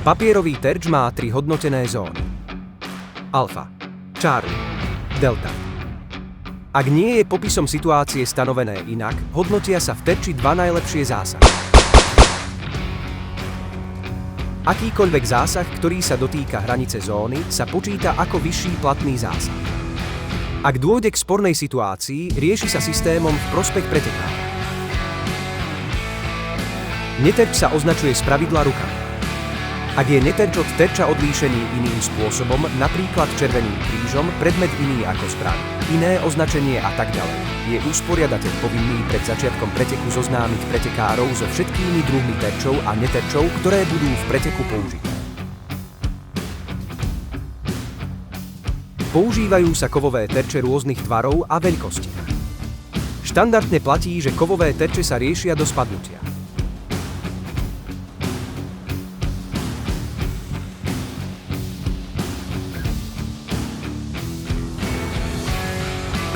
Papierový terč má 3 hodnotené zóny. Alfa, Charlie, Delta. Ak nie je popisom situácie stanovené inak, hodnotia sa v terči 2 najlepšie zásahy. Akýkoľvek zásah, ktorý sa dotýka hranice zóny, sa počíta ako vyšší platný zásah. Ak dôjde k spornej situácii, rieši sa systémom v prospech pretekára. Neterč sa označuje spravidla rukami. Ak je neterč od terča odlíšený iným spôsobom, napríklad červeným krížom, predmet iný ako správy, iné označenie a tak ďalej, je usporiadateľ povinný pred začiatkom preteku zoznámiť pretekárov so všetkými druhmi terčov a neterčov, ktoré budú v preteku použité. Používajú sa kovové terče rôznych tvarov a veľkostí. Štandardne platí, že kovové terče sa riešia do spadnutia.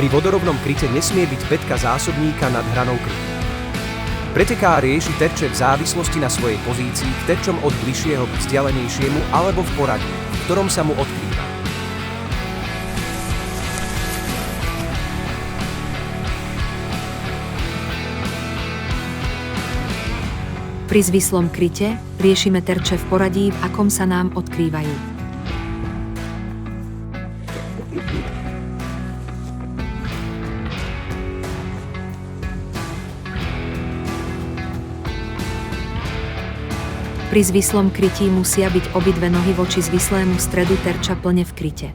Pri vodorovnom kryte nesmie byť pätka zásobníka nad hranou krytu. Pretekár rieši terče v závislosti na svojej pozícii k terčom od bližšieho k vzdialenejšiemu alebo v poradí, v ktorom sa mu odkrýva. Pri zvislom kryte riešime terče v poradí, v akom sa nám odkrývajú. Pri zvislom krytí musia byť obidve nohy voči zvislému stredu terča plne v kryte.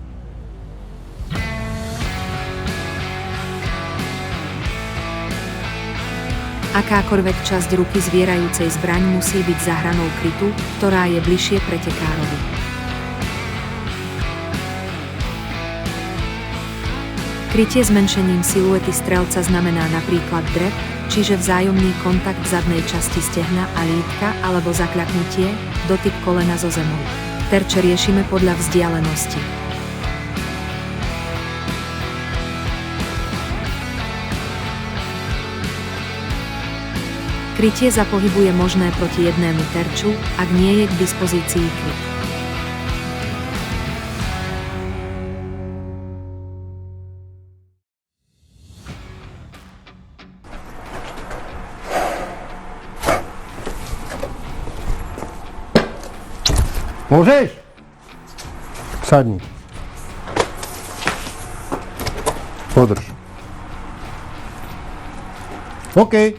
Akákoľvek časť ruky zvierajúcej zbraň musí byť za hranou krytu, ktorá je bližšie pretekárovi. Krytie zmenšením siluety strelca znamená napríklad drep, čiže vzájomný kontakt v zadnej časti stehna a lítka alebo zakľaknutie, dotyk kolena so zemou. Terče riešime podľa vzdialenosti. Krytie za pohybu je možné proti jednému terču, ak nie je k dispozícii kryt. Môžeš? Sadni. Podrž. OK.